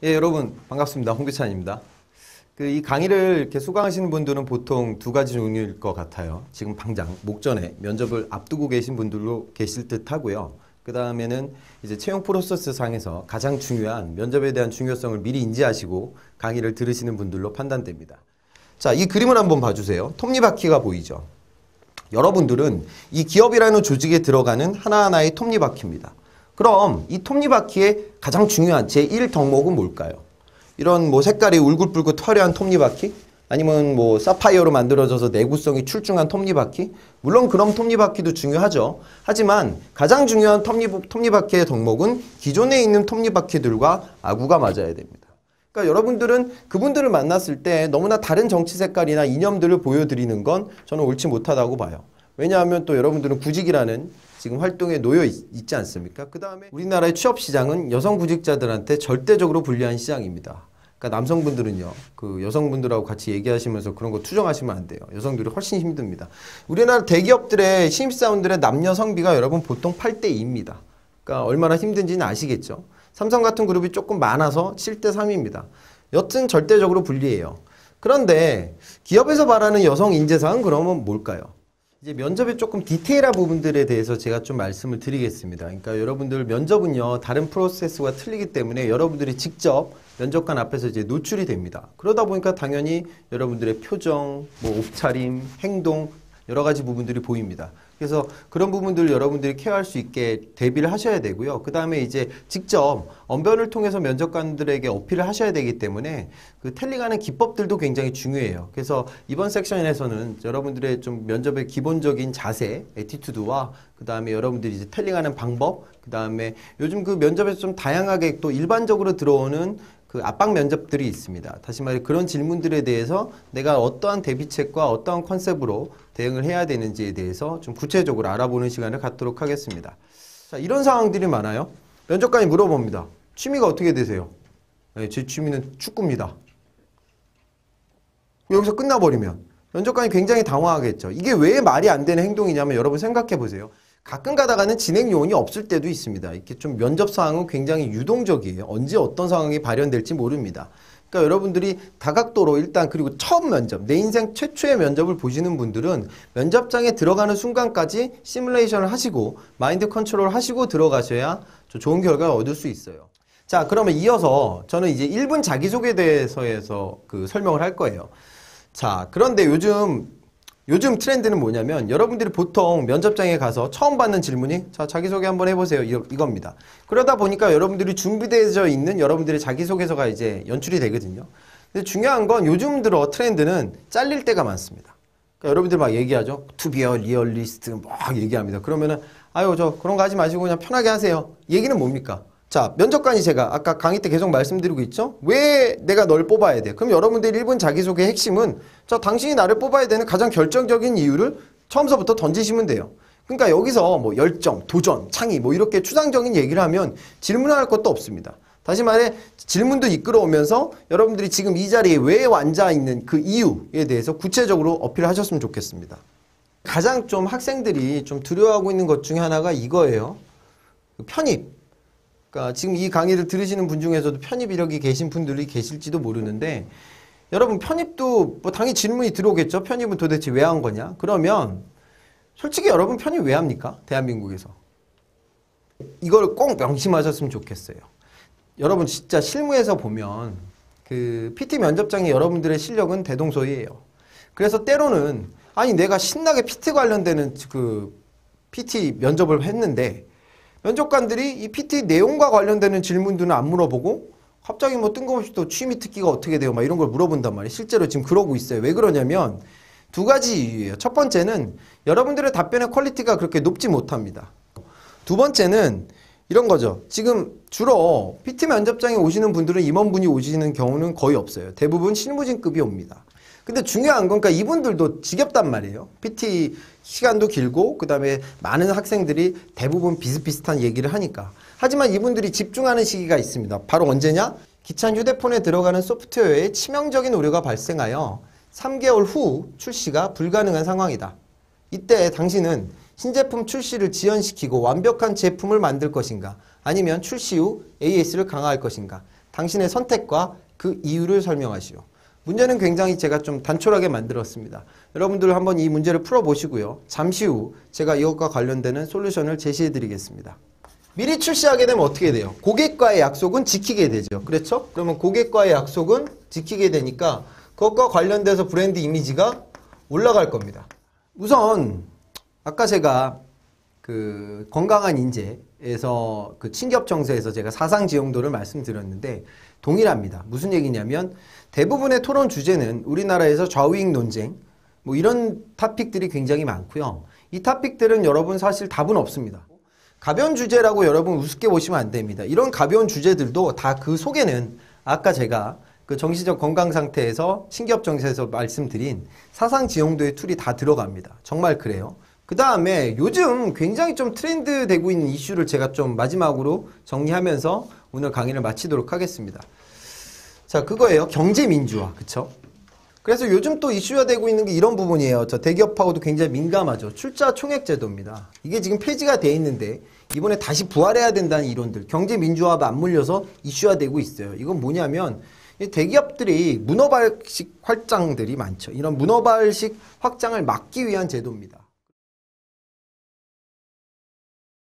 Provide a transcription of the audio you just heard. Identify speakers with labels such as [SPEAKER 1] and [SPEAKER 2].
[SPEAKER 1] 예, 여러분 반갑습니다. 홍규찬입니다. 이 강의를 이렇게 수강하시는 분들은 보통 두 가지 종류일 것 같아요. 지금 당장 목전에 면접을 앞두고 계신 분들도 계실 듯 하고요. 그 다음에는 이제 채용 프로세스 상에서 가장 중요한 면접에 대한 중요성을 미리 인지하시고 강의를 들으시는 분들로 판단됩니다. 자, 이 그림을 한번 봐주세요. 톱니바퀴가 보이죠? 여러분들은 이 기업이라는 조직에 들어가는 하나하나의 톱니바퀴입니다. 그럼 이 톱니바퀴의 가장 중요한 제1덕목은 뭘까요? 이런 색깔이 울긋불긋 화려한 톱니바퀴? 아니면 사파이어로 만들어져서 내구성이 출중한 톱니바퀴? 물론 그런 톱니바퀴도 중요하죠. 하지만 가장 중요한 톱니바퀴의 덕목은 기존에 있는 톱니바퀴들과 아구가 맞아야 됩니다. 그러니까 여러분들은 그분들을 만났을 때 너무나 다른 정치 색깔이나 이념들을 보여드리는 건 저는 옳지 못하다고 봐요. 왜냐하면 또 여러분들은 구직이라는 지금 활동에 놓여 있지 않습니까? 그 다음에 우리나라의 취업 시장은 여성 구직자들한테 절대적으로 불리한 시장입니다. 그러니까 남성분들은요, 여성분들하고 같이 얘기하시면서 그런 거 투정하시면 안 돼요. 여성들이 훨씬 힘듭니다. 우리나라 대기업들의 신입사원들의 남녀 성비가 여러분 보통 8대2입니다. 그러니까 얼마나 힘든지는 아시겠죠? 삼성 같은 그룹이 조금 많아서 7대3입니다. 여튼 절대적으로 불리해요. 그런데 기업에서 바라는 여성 인재상은 그러면 뭘까요? 이제 면접의 조금 디테일한 부분들에 대해서 제가 좀 말씀을 드리겠습니다. 그러니까 여러분들 면접은요, 다른 프로세스와 틀리기 때문에 여러분들이 직접 면접관 앞에서 이제 노출이 됩니다. 그러다 보니까 당연히 여러분들의 표정, 옷차림, 행동, 여러 가지 부분들이 보입니다. 그래서 그런 부분들을 여러분들이 케어할 수 있게 대비를 하셔야 되고요. 그 다음에 이제 직접 언변을 통해서 면접관들에게 어필을 하셔야 되기 때문에 그 텔링하는 기법들도 굉장히 중요해요. 그래서 이번 섹션에서는 여러분들의 좀 면접의 기본적인 자세, 애티튜드와 그 다음에 여러분들이 이제 텔링하는 방법, 그 다음에 요즘 그 면접에서 좀 다양하게 또 일반적으로 들어오는 그 압박 면접들이 있습니다. 다시 말해 그런 질문들에 대해서 내가 어떠한 대비책과 어떠한 컨셉으로 대응을 해야 되는지에 대해서 좀 구체적으로 알아보는 시간을 갖도록 하겠습니다. 자, 이런 상황들이 많아요. 면접관이 물어봅니다. 취미가 어떻게 되세요? 네, 제 취미는 축구입니다. 여기서 끝나버리면 면접관이 굉장히 당황하겠죠. 이게 왜 말이 안 되는 행동이냐면 여러분 생각해 보세요. 가끔 가다가는 진행 요원이 없을 때도 있습니다. 이렇게 좀 면접 상황은 굉장히 유동적이에요. 언제 어떤 상황이 발현될지 모릅니다. 그러니까 여러분들이 다각도로 일단 그리고 처음 면접, 내 인생 최초의 면접을 보시는 분들은 면접장에 들어가는 순간까지 시뮬레이션을 하시고 마인드 컨트롤 하시고 들어가셔야 좋은 결과를 얻을 수 있어요. 자, 그러면 이어서 저는 이제 1분 자기소개에 대해서 설명을 할 거예요. 자, 그런데 요즘 트렌드는 뭐냐면 여러분들이 보통 면접장에 가서 처음 받는 질문이 자, 자기소개 한번 해보세요. 이겁니다. 그러다 보니까 여러분들이 준비되어 있는 여러분들의 자기소개서가 이제 연출이 되거든요. 근데 중요한 건 요즘 들어 트렌드는 잘릴 때가 많습니다. 그러니까 여러분들 막 얘기하죠. To be a realist 막 얘기합니다. 그러면은 아유 그런 거 하지 마시고 그냥 편하게 하세요. 얘기는 뭡니까? 자, 면접관이 제가 아까 강의 때 계속 말씀드리고 있죠? 왜 내가 널 뽑아야 돼? 그럼 여러분들이 1분 자기소개의 핵심은 자, 당신이 나를 뽑아야 되는 가장 결정적인 이유를 처음서부터 던지시면 돼요. 그러니까 여기서 열정, 도전, 창의 이렇게 추상적인 얘기를 하면 질문할 것도 없습니다. 다시 말해 질문도 이끌어오면서 여러분들이 지금 이 자리에 왜 앉아 있는 그 이유에 대해서 구체적으로 어필하셨으면 좋겠습니다. 가장 좀 학생들이 좀 두려워하고 있는 것 중에 하나가 이거예요. 편입. 그러니까 지금 이 강의를 들으시는 분 중에서도 편입 이력이 계신 분들이 계실지도 모르는데 여러분 편입도 당연히 질문이 들어오겠죠. 편입은 도대체 왜 한 거냐? 그러면 솔직히 여러분 편입 왜 합니까? 대한민국에서. 이걸 꼭 명심하셨으면 좋겠어요. 여러분 진짜 실무에서 보면 그 PT 면접장의 여러분들의 실력은 대동소이해요. 그래서 때로는 아니 내가 신나게 PT 관련되는 PT 면접을 했는데 면접관들이 이 PT 내용과 관련되는 질문들은 안 물어보고 갑자기 뜬금없이 또 취미 특기가 어떻게 돼요? 이런 걸 물어본단 말이에요. 실제로 지금 그러고 있어요. 왜 그러냐면 두 가지 이유예요. 첫 번째는 여러분들의 답변의 퀄리티가 그렇게 높지 못합니다. 두 번째는 이런 거죠. 지금 주로 PT 면접장에 오시는 분들은 임원분이 오시는 경우는 거의 없어요. 대부분 실무진급이 옵니다. 근데 중요한 건 그러니까 이분들도 지겹단 말이에요. PT 시간도 길고 그 다음에 많은 학생들이 대부분 비슷비슷한 얘기를 하니까. 하지만 이분들이 집중하는 시기가 있습니다. 바로 언제냐? 기찬 휴대폰에 들어가는 소프트웨어에 치명적인 오류가 발생하여 3개월 후 출시가 불가능한 상황이다. 이때 당신은 신제품 출시를 지연시키고 완벽한 제품을 만들 것인가? 아니면 출시 후 AS를 강화할 것인가? 당신의 선택과 그 이유를 설명하시오. 문제는 굉장히 제가 좀 단촐하게 만들었습니다. 여러분들 한번 이 문제를 풀어보시고요. 잠시 후 제가 이것과 관련되는 솔루션을 제시해드리겠습니다. 미리 출시하게 되면 어떻게 돼요? 고객과의 약속은 지키게 되죠. 그렇죠? 그러면 고객과의 약속은 지키게 되니까 그것과 관련돼서 브랜드 이미지가 올라갈 겁니다. 우선 아까 제가 그 건강한 인재에서 그 친기업정세에서 제가 사상 지형도를 말씀드렸는데 동일합니다. 무슨 얘기냐면 대부분의 토론 주제는 우리나라에서 좌우익 논쟁 뭐 이런 토픽들이 굉장히 많고요. 이 토픽들은 여러분 사실 답은 없습니다. 가벼운 주제라고 여러분 우습게 보시면 안 됩니다. 이런 가벼운 주제들도 다 그 속에는 아까 제가 그 정신적 건강 상태에서 친기업정세에서 말씀드린 사상 지형도의 툴이 다 들어갑니다. 정말 그래요. 그 다음에 요즘 굉장히 좀 트렌드 되고 있는 이슈를 제가 좀 마지막으로 정리하면서 오늘 강의를 마치도록 하겠습니다. 자, 그거예요. 경제민주화. 그쵸? 그래서 요즘 또 이슈가 되고 있는 게 이런 부분이에요. 저 대기업하고도 굉장히 민감하죠. 출자 총액제도입니다. 이게 지금 폐지가 돼 있는데 이번에 다시 부활해야 된다는 이론들. 경제민주화가 맞물려서 이슈가 되고 있어요. 이건 뭐냐면 대기업들이 문어발식 확장들이 많죠. 이런 문어발식 확장을 막기 위한 제도입니다.